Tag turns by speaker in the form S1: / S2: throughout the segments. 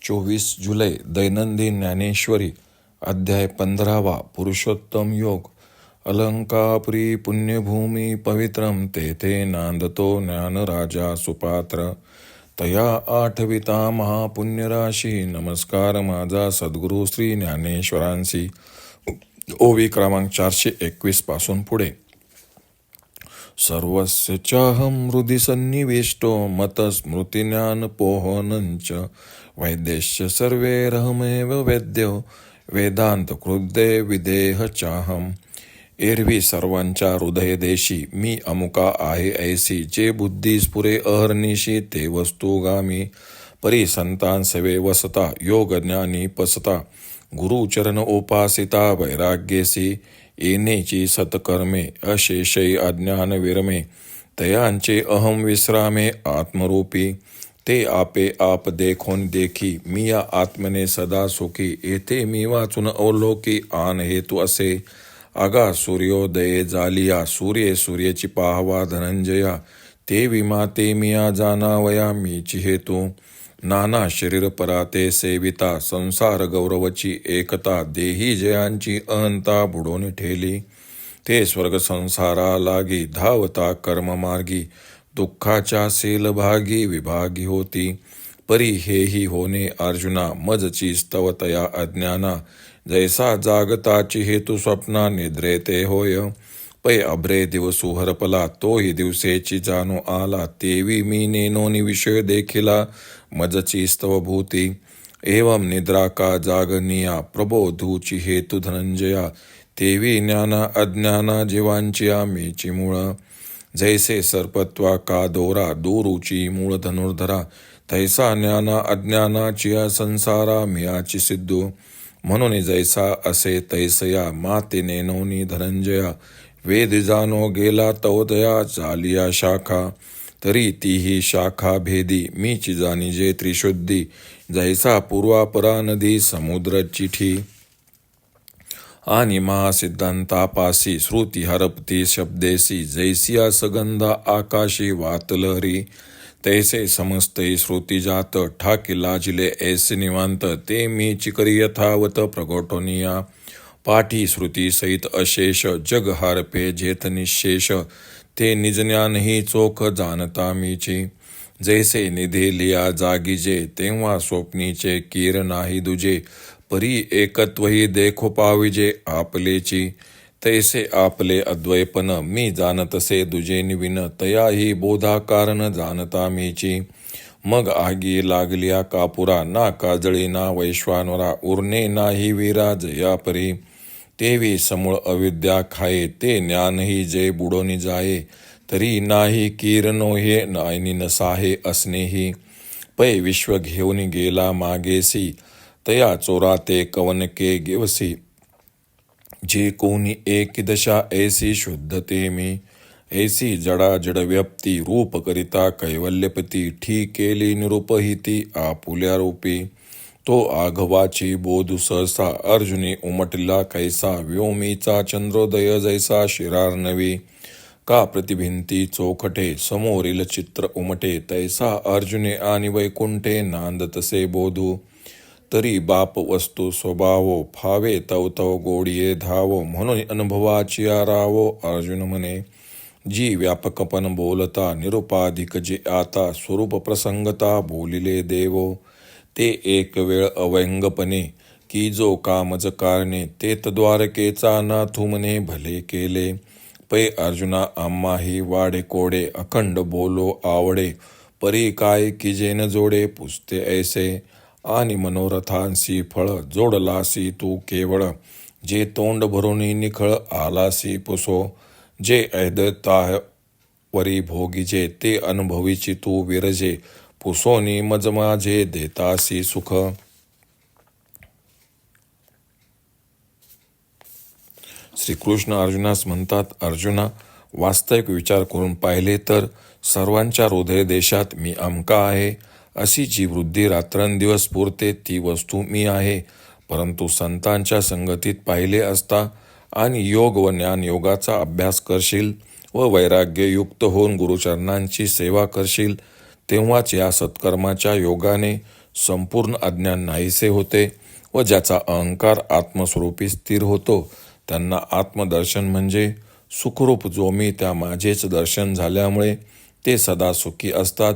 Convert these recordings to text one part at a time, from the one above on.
S1: 24 जुलै दैनंदिन ज्ञानेश्वरी अध्याय 15 पुरुषोत्तम योग. अलंकापुरी पुण्यभूमी पवित्रम तेथे नांदतो ज्ञानराजा सुपात्र. तया आठविता महापुण्यराशी नमस्कार माझा सद्गुरू श्री ज्ञानेश्वरांसी. ओवी क्रमांक 421 पासून पुढे. सर्वस्य चाहं हृदि सन्निविष्टो मतस्मृतिज्ञानपोहनञ्च वैद्यश्च सर्वैरहमेव वैद्यो वेदांत कृद्ये विदेह चाहम. एरवी सर्वांच्या हृदयदेशी मी अमुका आहे ऐसी, जे बुद्धी स्फुरे अहर्निशी ते वस्तुगामी. परी संतान सेवे वसता योग ज्ञानी पसता. गुरुचरण उपासिता वैराग्येसी येनेची सत्कर्मे अशेषै अज्ञान विरमे. तयांचे अहम विश्रामे आत्मरूपी. ते आपे आप देखोन देखी मी या आत्मने सदा सुखी. येथे मी वाचून अवलोकी आन हेतू असे. आगा सूर्योदये जालिया सूर्ये सूर्याची पाहवा धनंजया. ते विमाते मिया जाणावया मीची हेतू. नाना शरीर पराते सेविता संसार गौरवची एकता. देही जयांची अहंता बुडून ठेली. ते स्वर्ग संसारा लागी धावता कर्ममार्गी. दुःखाच्या सेलभागी विभागी होती. परी हेही होणे अर्जुना मजची स्तवतया अज्ञाना. जैसा जागताची हेतू स्वप्ना निद्रेते होय. पै अभ्रे दिवसू हरपला तोही दिवसेची जाणू आला. तेवी मी नेनोनी विषय देखिला मजची स्तवभूती. एवं निद्रा का जागनिया प्रबोधूची हेतू धनंजया. तेवी ज्ञाना अज्ञाना जीवांची आमेची मूळ. जैसे सर्पत्वा का दोरा दोरूची मूळ धनुर्धरा. तैसा ज्ञाना अज्ञानाची संसारा मियाची सिद्धू. म्हणून जैसा असे तैसया माते नेनोनी धनंजया. वेद जानो गेला तवतया चालिया शाखा. तरी तीही शाखा भेदी मीची जाणीजे त्रिशुद्धी. जैसा पूर्वापरा नदी समुद्र चिठी. आणि महासिद्धांतापासी श्रुती हरपती शब्देसी. जैसिया सगंधा आकाशी वातलहरी. तैसे समस्तई श्रुती जात ठाकी लाजिले ऐसे निवांत. ते मी चिकरी यथावत प्रगटोनिया. पाठी श्रुती सहित अशेष जग हारपे जेथ निशेष. ते निजज्ञानही चोख जाणता मीची. जैसे निधे लिया जागीजे तेव्हा स्वप्नीचे कीर नाही दुजे. परी एकत्वही देखो पाविजे आपलेची. तैसे आपले अद्वैपन मी जाणतसे दुजे निविन. तयाही बोधा कारण जाणता मीची. मग आगी लागलिया कापुरा ना काजळी ना वैश्वानरा. उरणे नाही वीरा जया परी. तेवी समूळ अविद्या खाये ते ज्ञानही जे बुडोनी जाये. तरी नाही कीरनो हे नायनी नसाहे असनेही. पै विश्व घेऊन गेला मागेसी. तया चोरा ते कवनके गेवसी. जे कोणी एक दशा ऐसी शुद्धते मी. ऐसी जडा जड व्यक्ती रूप करिता कैवल्यपती. ठीक केली निरूपहिती आपुल्या रूपी. तो आघवाची बोधू सहसा अर्जुनी उमटला कैसा. व्योमीचा चंद्रोदय जैसा शिरार्णवी. का प्रतिभिंती चोखटे समोरील चित्र उमटे. तैसा अर्जुने आणि वैकुंठे नांदतसे बोधू. तरी बाप वस्तू स्वभावो फावे तवतव गोडिये धावो. म्हणून अनुभवाची रावो अर्जुन म्हणे. जी व्यापकपण बोलता निरुपाधिक जे आता. स्वरूप प्रसंगता बोलिले देवो. ते एक वेळ अव्यंगपणे की जो कामज कारणे. ते द्वारकेचा नाथू म्हणे भले केले. पै अर्जुना आम्हाही वाडे कोडे अखंड बोलो आवडे. परी काय की जे न जोडे पुसते ऐसे. आणि मनोरथांसी फळ जोडलासी तू केवळ. जे तोंड भरून निखळ आलासी पुसो. जे ऐदतावरी भोगीजे ते अनुभवीची तू विरजे. पुसोनी मज माझे देतासी सुख. श्रीकृष्ण अर्जुनास म्हणतात, अर्जुना वास्तविक विचार करून पाहिले तर सर्वांच्या हृदय देशात मी अमका आहे. अशी जी वृद्धी रात्रंदिवस पुरते ती वस्तू मी आहे. परंतु संतांच्या संगतीत पाहिले असता आणि योग व ज्ञान योगाचा अभ्यास करशील व वैराग्ययुक्त होऊन गुरुचरणांची सेवा करशील तेव्हाच या सत्कर्माच्या योगाने संपूर्ण अज्ञान नाहीसे होते व ज्याचा अहंकार आत्मस्वरूपी स्थिर होतो त्यांना आत्मदर्शन म्हणजे सुखरूप जो मी त्या माझेच दर्शन झाल्यामुळे ते सदा सुखी असतात.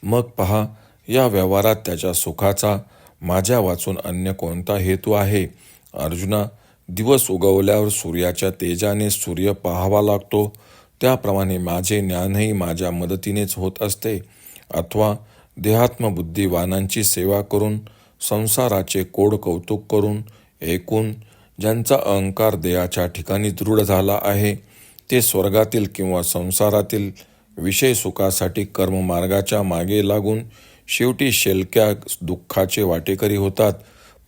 S1: मग पहा, या व्यवहारात त्याच्या सुखाचा माझ्या वाचून अन्य कोणता हेतू आहे? अर्जुना, दिवस उगवल्यावर सूर्याच्या तेजाने सूर्य पाहावा लागतो, त्याप्रमाणे माझे ज्ञानही माझ्या मदतीनेच होत असते. अथवा देहात्मबुद्धिवानांची सेवा करून, संसाराचे कोड कौतुक करून, ऐकून ज्यांचा अहंकार देहाच्या ठिकाणी दृढ झाला आहे, ते स्वर्गातील किंवा संसारातील विषय सुखासाठी कर्ममार्गाच्या मागे लागून शेवटी शेलक्या दुःखाचे वाटेकरी होतात.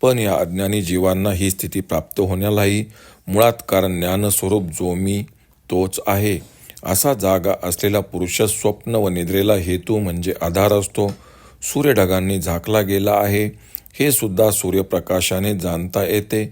S1: पण या अज्ञानी जीवांना ही स्थिती प्राप्त होण्यालाही मुळात कारण ज्ञानस्वरूप जो मी तोच आहे असा जागा असलेला पुरुष स्वप्न व निद्रेला हेतू म्हणजे आधार असतो. सूर्यढगांनी झाकला गेला आहे हे सुद्धा सूर्यप्रकाशाने जाणता येते.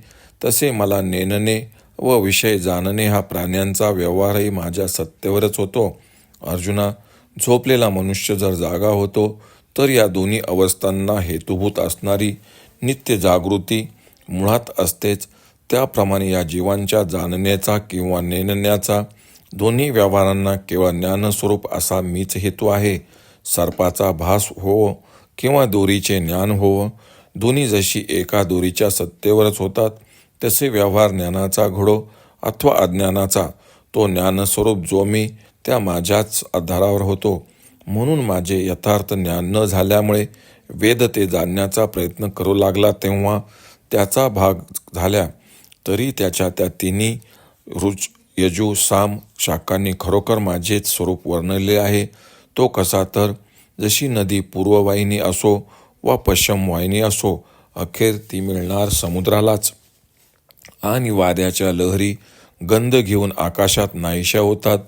S1: तसे मला नेणणे व विषय जाणणे हा प्राण्यांचा व्यवहारही माझ्या सत्तेवरच होतो. अर्जुना, झोपलेला मनुष्य जर जागा होतो तर या दोन्ही अवस्थांना हेतुभूत असणारी नित्य जागृती मुळात असतेच. त्याप्रमाणे या जीवांच्या जाणण्याचा किंवा नेणण्याचा दोन्ही व्यवहारांना केवळ ज्ञानस्वरूप असा मीच हेतू आहे. सर्पाचा भास होवो किंवा दोरीचे ज्ञान होवो, दोन्ही जशी एका दोरीच्या सत्तेवरच होतात, तसे व्यवहार ज्ञानाचा घडो अथवा अज्ञानाचा, तो ज्ञानस्वरूप जो मी त्या माझ्याच आधारावर होतो. म्हणून माझे यथार्थ ज्ञान न झाल्यामुळे वेद ते जाणण्याचा प्रयत्न करू लागला तेव्हा त्याचा भाग झाल्या तरी त्याच्या त्या तिन्ही रुच यजू साम शाखांनी खरोखर माझेच स्वरूप वर्णले आहे. तो कसा तर, जशी नदी पूर्ववाहिनी असो वा पश्चिम वाहिनी असो, अखेर ती मिळणार समुद्रालाच. आणि वाऱ्याच्या लहरी गंध घेऊन आकाशात नाहीशा होतात,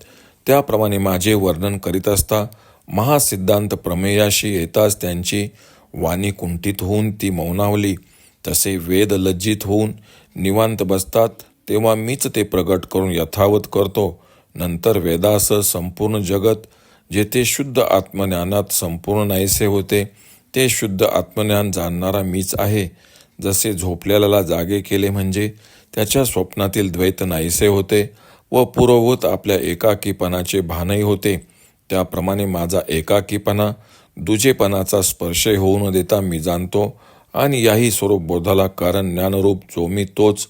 S1: त्याप्रमाणे माझे वर्णन करीत असता महासिद्धांत प्रमेयाशी येताच त्यांची वाणी कुंठित होऊन ती मौनावली. तसे वेद लज्जित होऊन निवांत बसतात तेव्हा मीच ते प्रगट करून यथावत करतो. नंतर वेदासह संपूर्ण जगत जेथे शुद्ध आत्मज्ञानात संपूर्ण नाहीसे होते, ते शुद्ध आत्मज्ञान जाणणारा मीच आहे. जसे झोपलेल्याला जागे केले म्हणजे त्याच्या स्वप्नातील द्वैत नाहीसे होते व पूर्वभूत आपल्या एकाकीपणाचे भानही होते, त्याप्रमाणे माझा एकाकीपणा दुजेपणाचा स्पर्श होऊ न देता मी जाणतो आणि याही स्वरूप बोधाला कारण ज्ञानरूप जो मी तोच.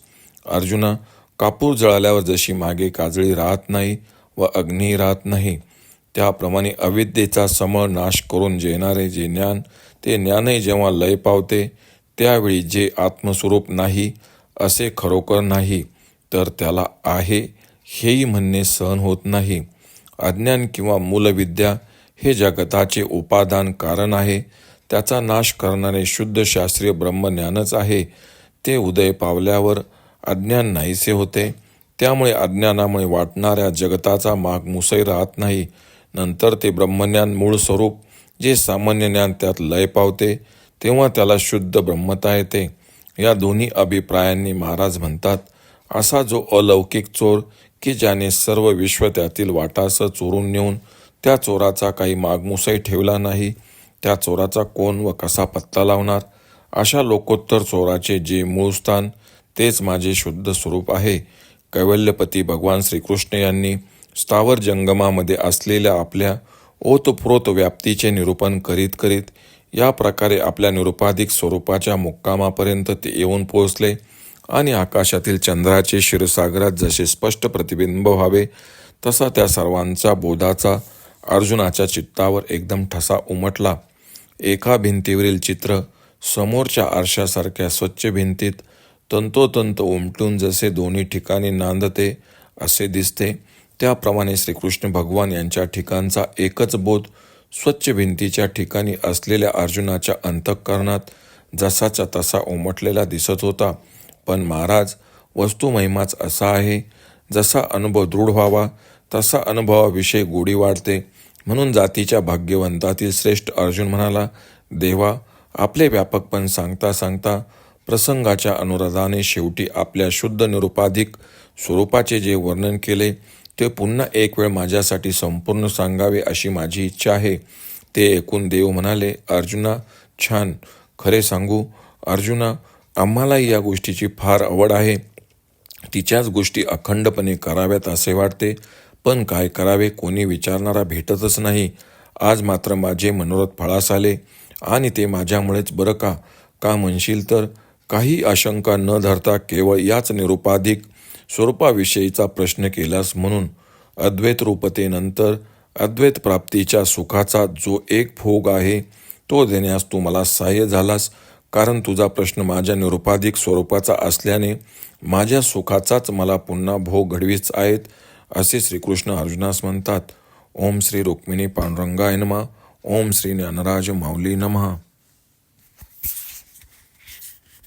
S1: अर्जुना, कापूर जळाल्यावर जशी मागे काजळी राहत नाही व अग्नी राहत नाही, त्याप्रमाणे अविद्येचा समळ नाश करून येणारे जे ज्ञान, ते ज्ञानही जेव्हा लय पावते त्यावेळी जे आत्मस्वरूप नाही असे खरोखर नाही, तर त्याला आहे हेही म्हणणे सहन होत नाही. अज्ञान किंवा मूलविद्या हे जगताचे उपादान कारण आहे. त्याचा नाश करणारे शुद्ध शास्त्रीय ब्रह्मज्ञानच आहे. ते उदय पावल्यावर अज्ञान नाहीसे होते. त्यामुळे अज्ञानामुळे वाटणाऱ्या जगताचा माग मुसई राहत नाही. नंतर ते ब्रह्मज्ञान मूळ स्वरूप जे सामान्य ज्ञान त्यात लय पावते तेव्हा त्याला शुद्ध ब्रह्मता येते. या दोन्ही अभिप्रायांनी महाराज म्हणतात, असा जो अलौकिक चोर की ज्याने सर्व विश्व त्यातील वाटासह चोरून नेऊन त्या चोराचा काही मागमुसई ठेवला नाही, त्या चोराचा कोण व कसा पत्ता लावणार? अशा लोकोत्तर चोराचे जे मूळ स्थान तेच माझे शुद्ध स्वरूप आहे. कैवल्यपती भगवान श्रीकृष्ण यांनी स्थावर जंगमामध्ये असलेल्या आपल्या ओतप्रोत व्याप्तीचे निरूपण करीत करीत या प्रकारे आपल्या निरुपाधिक स्वरूपाच्या मुक्कामापर्यंत ते येऊन पोहोचले आणि आकाशातील चंद्राचे क्षीरसागरात जसे स्पष्ट प्रतिबिंब व्हावे तसा त्या सर्वांचा बोधाचा अर्जुनाच्या चित्तावर एकदम ठसा उमटला. एका भिंतीवरील चित्र समोरच्या आरशासारख्या स्वच्छ भिंतीत तंतोतंत उमटून जसे दोन्ही ठिकाणी नांदते असे दिसते, त्याप्रमाणे श्रीकृष्ण भगवान यांच्या ठिकाणचा एकच बोध स्वच्छ भिंतीच्या ठिकाणी असलेल्या अर्जुनाच्या अंतःकरणात जसाचा तसा उमटलेला दिसत होता. पण महाराज, वस्तुमहिमाच असा आहे, जसा अनुभव दृढ व्हावा तसा अनुभवाविषयी गोडी वाढते. म्हणून जातीच्या भाग्यवंतातील श्रेष्ठ अर्जुन म्हणाला, देवा, आपले व्यापकपण सांगता सांगता प्रसंगाच्या अनुराधाने शेवटी आपल्या शुद्ध निरुपाधिक स्वरूपाचे जे वर्णन केले ते पुन्हा एक वेळ माझ्यासाठी संपूर्ण सांगावे अशी माझी इच्छा आहे. ते ऐकून देव म्हणाले, अर्जुना, छान, खरे सांगू अर्जुना, आम्हालाही या गोष्टीची फार आवड आहे. तिच्याच गोष्टी अखंडपणे कराव्यात असे वाटते, पण काय करावे कोणी विचारणारा भेटतच नाही. आज मात्र माझे मनोरथ फळास आले आणि ते माझ्यामुळेच बरं का. का म्हणशील तर काही आशंका न धरता केवळ याच निरुपाधिक स्वरूपाविषयीचा प्रश्न केलास म्हणून. अद्वैत रूपतेनंतर अद्वैत प्राप्तीच्या सुखाचा जो एक भोग आहे तो देण्यास तू मला सहाय्य झालास, कारण तुझा प्रश्न माझ्या निरुपाधिक स्वरूपाचा असल्याने माझ्या सुखाचाच मला पुन्हा भोग घडवीच आहेत, असे श्रीकृष्ण अर्जुनास म्हणतात. ओम श्री रुक्मिणी पांडुरंगाय नमः. ओम श्री ज्ञानराज माऊली नमः.